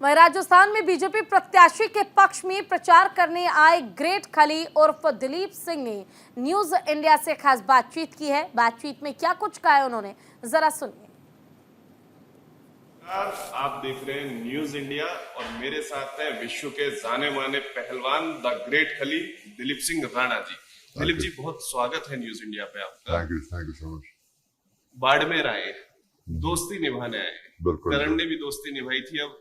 वहीं राजस्थान में बीजेपी प्रत्याशी के पक्ष में प्रचार करने आए ग्रेट खली उर्फ दिलीप सिंह ने न्यूज इंडिया से खास बातचीत की है। बातचीत में क्या कुछ कहा है उन्होंने, जरा सुनिए। आप देख रहे हैं न्यूज इंडिया और मेरे साथ है विश्व के जाने माने पहलवान द ग्रेट खली दिलीप सिंह राणा जी। दिलीप जी, बहुत स्वागत है न्यूज इंडिया पे आपका। Thank you so much. Barmer आए, दोस्ती निभाने आए। बिल्कुल। करण ने भी दोस्ती निभाई थी, अब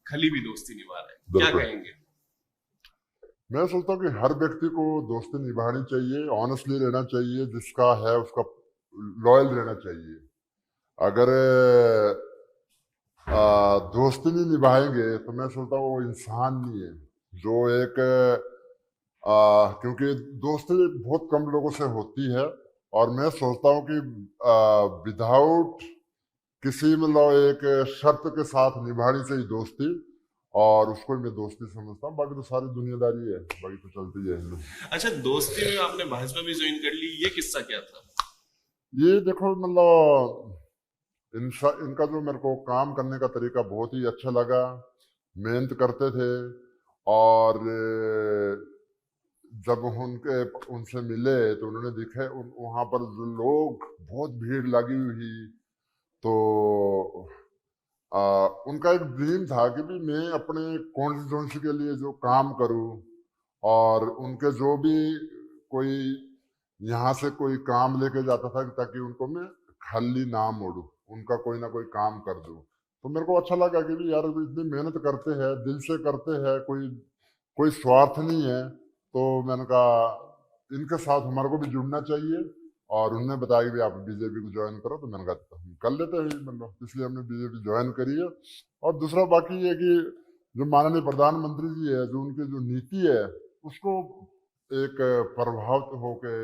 खली भी दोस्ती निभा रहे हैं, क्या कहेंगे? मैं सोचता हूँ कि हर व्यक्ति को दोस्ती निभानी चाहिए, ऑनेस्टली रहना चाहिए, जिसका है उसका लॉयल रहना चाहिए। अगर दोस्ती नहीं निभाएंगे तो मैं सोचता हूँ वो इंसान नहीं है जो एक क्योंकि दोस्ती बहुत कम लोगों से होती है और मैं सोचता हूँ कि विदाउट किसी मतलब एक शर्त के साथ निभानी चाहिए दोस्ती, और उसको मैं दोस्ती समझता हूँ। बाकी तो सारी दुनियादारी है, बाकी तो चलती है। अच्छा, दोस्ती में आपने भाजपा भी ज्वाइन कर ली, ये किस्सा क्या था? ये देखो मतलब इनका जो मेरे को काम करने का तरीका बहुत ही अच्छा लगा। मेहनत करते थे और जब उनसे मिले तो उन्होंने दिखे वहां पर जो लोग बहुत भीड़ लगी हुई, तो उनका एक ड्रीम था कि भी मैं अपने कॉन्स्टिट्यूंसी के लिए जो काम करूं, और उनके जो भी कोई यहाँ से कोई काम लेके जाता था ताकि उनको मैं खाली ना मोड़ू, उनका कोई ना कोई काम कर दूं। तो मेरे को अच्छा लगा कि भी यार इतनी मेहनत करते हैं, दिल से करते हैं, कोई स्वार्थ नहीं है। तो मैंने कहा इनके साथ हमारे को भी जुड़ना चाहिए, और उन्होंने बताया कि आप बीजेपी को ज्वाइन करो। तो मैंने कहा हम कर लेते हैं, मतलब इसलिए हमने बीजेपी ज्वाइन करी है। और दूसरा बाकी ये कि जो माननीय प्रधानमंत्री जी है, जो उनकी जो नीति है उसको एक प्रभावित होके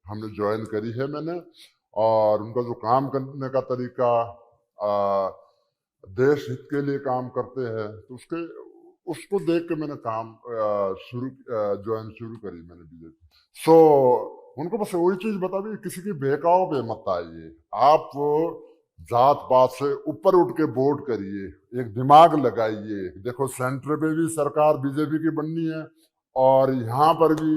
हमने ज्वाइन करी है मैंने। और उनका जो काम करने का तरीका, देश हित के लिए काम करते हैं, तो उसको देख के मैंने काम ज्वाइन शुरू करी मैंने बीजेपी। उनको बस वही चीज बता दी, किसी की बहकाव पे मत आइए, आप जात पात से ऊपर उठ के वोट करिए, एक दिमाग लगाइए। देखो सेंटर पे भी सरकार बीजेपी की बननी है और यहाँ पर भी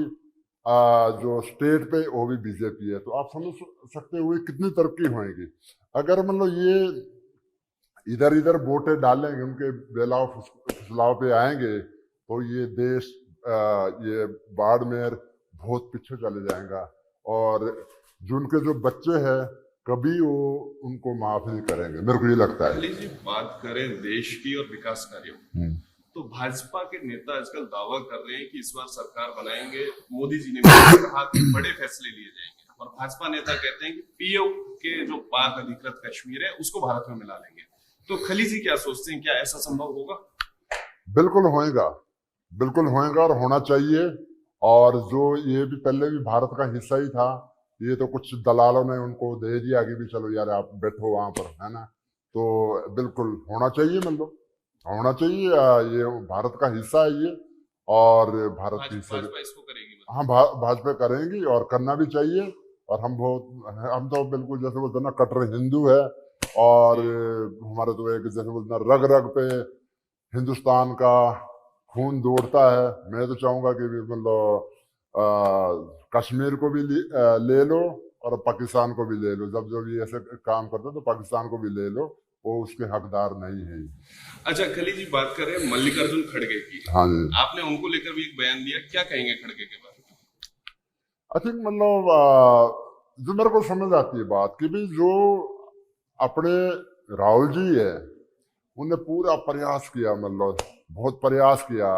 जो स्टेट पे वो भी बीजेपी है, तो आप समझ सकते हुए कितनी तरक्की होएगी। अगर मतलब ये इधर इधर वोटें डालेंगे, उनके बेलाव फुसलाव पे आएंगे, तो ये देश ये बाड़मेर बहुत पीछे चले जाएगा, और जो उनके जो बच्चे हैं कभी वो उनको माफ नहीं करेंगे, मेरे को ये लगता है। जी, बात करें देश की और विकास कार्यों, तो भाजपा के नेता आजकल दावा कर रहे हैं कि इस बार सरकार बनाएंगे। मोदी जी ने भी कहा कि बड़े फैसले लिए जाएंगे, और भाजपा नेता कहते हैं कि पीओ के जो पाक अधिकृत कश्मीर है उसको भारत में मिला लेंगे। तो खली जी क्या सोचते हैं, क्या ऐसा संभव होगा? बिल्कुल होएगा, बिल्कुल होएगा और होना चाहिए। और जो ये भी पहले भी भारत का हिस्सा ही था, ये तो कुछ दलालों ने उनको दे दिया कि भी चलो यार आप बैठो वहां पर, है ना। तो बिल्कुल होना चाहिए, मतलब होना चाहिए। ये भारत का हिस्सा है ये, और भारत की भाजपा इसको करेगी? हाँ, भाजपा करेंगी और करना भी चाहिए। और हम तो बिल्कुल जैसे बोलते ना कट्टर हिंदू है, और हमारे तो एक जैसे बोलते ना रग रग पे हिंदुस्तान का खून दौड़ता है। मैं तो चाहूंगा कि मतलब कश्मीर को भी ले लो और पाकिस्तान को भी ले लो। जब जब ये ऐसे काम करते तो पाकिस्तान को भी ले लो, वो उसके हकदार नहीं है। अच्छा खली जी, बात करें मल्लिकार्जुन खड़गे की। हाँ जी, आपने उनको लेकर भी एक बयान दिया, क्या कहेंगे खड़गे के बारे में? आई थिंक मतलब जो मेरे को समझ आती है बात कि भी जो अपने राहुल जी है, उन्हें पूरा प्रयास किया, मतलब बहुत प्रयास किया।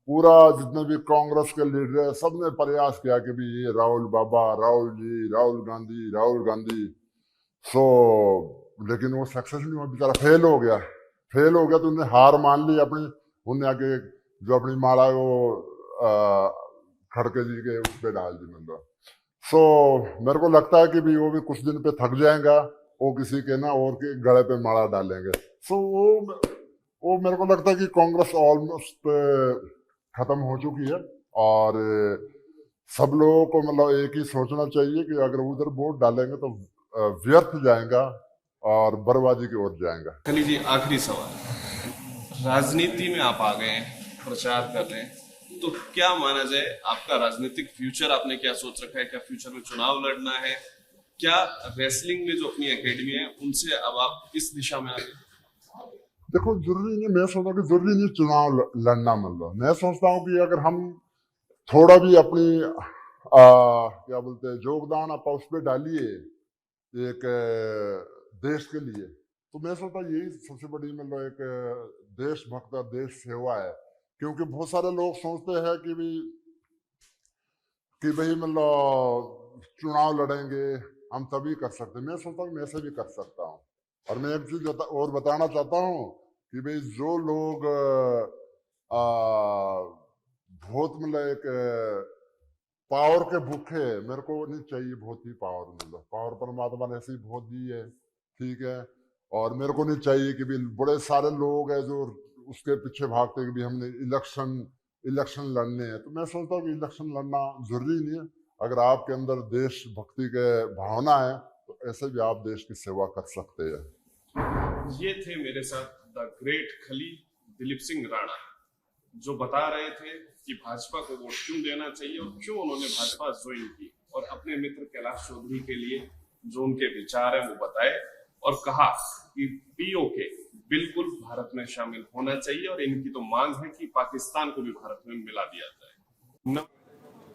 पूरा जितने भी कांग्रेस के लीडर है सबने प्रयास किया कि भी ये राहुल बाबा, राहुल जी, राहुल गांधी। लेकिन वो सक्सेस नहीं हुआ, बेचारा फेल हो गया। तो उन्हें हार मान ली अपनी। उन्हें आके जो अपनी माला वो खड़के जी के उस पर डाल दी, मतलब। मेरे को लगता है कि भी वो भी कुछ दिन पे थक जाएगा, वो किसी के ना और के गले पे माला डालेंगे। वो मेरे को लगता है कि कांग्रेस ऑलमोस्ट खत्म हो चुकी है, और सब लोगों को मतलब एक ही सोचना चाहिए कि अगर उधर वोट डालेंगे तो व्यर्थ जाएगा और बर्बादी की ओर जाएगा। खली जी, आखिरी सवाल, राजनीति में आप आ गए हैं, प्रचार कर रहे हैं, तो क्या माना जाए आपका राजनीतिक फ्यूचर? आपने क्या सोच रखा है? क्या फ्यूचर में चुनाव लड़ना है? क्या रेसलिंग में जो अपनी एकेडमी है उनसे अब आप इस दिशा में आगे? देखो, जरूरी नहीं, मैं सोचता हूँ कि जरूरी नहीं चुनाव लड़ना, मतलब मैं सोचता हूँ कि अगर हम थोड़ा भी अपनी क्या बोलते हैं योगदान आप उस पर डालिए एक देश के लिए, तो मैं सोचता हूँ यही सबसे बड़ी मतलब एक देशभक्त और देश सेवा है। क्योंकि बहुत सारे लोग सोचते हैं कि भाई मतलब चुनाव लड़ेंगे हम तभी कर सकते हैं। मैं सोचता हूँ मैं ऐसे भी कर सकता हूँ। और मैं एक चीज और बताना चाहता हूँ कि भाई जो लोग बहुत मतलब एक पावर के भूखे, मेरे को नहीं चाहिए बहुत ही पावर, मतलब पावर परमात्मा ने ऐसे ही बहुत दी है, ठीक है। और मेरे को नहीं चाहिए कि भी बड़े सारे लोग हैं जो उसके पीछे भागते कि भी हमने इलेक्शन लड़ने हैं। तो मैं सोचता हूँ कि इलेक्शन लड़ना जरूरी नहीं है। अगर आपके अंदर देशभक्ति के भावना है तो ऐसे भी आप देश की सेवा कर सकते हैं। ये थे मेरे साथ द ग्रेट खली दिलीप सिंह राणा, जो बता रहे थे कि भाजपा को वोट क्यों देना चाहिए और क्यों उन्होंने भाजपा ज्वाइन की, और अपने मित्र कैलाश चौधरी के लिए जो उनके विचार है वो बताए, और कहा कि पीओके बिल्कुल भारत में शामिल होना चाहिए और इनकी तो मांग है कि पाकिस्तान को भी भारत में मिला दिया जाए।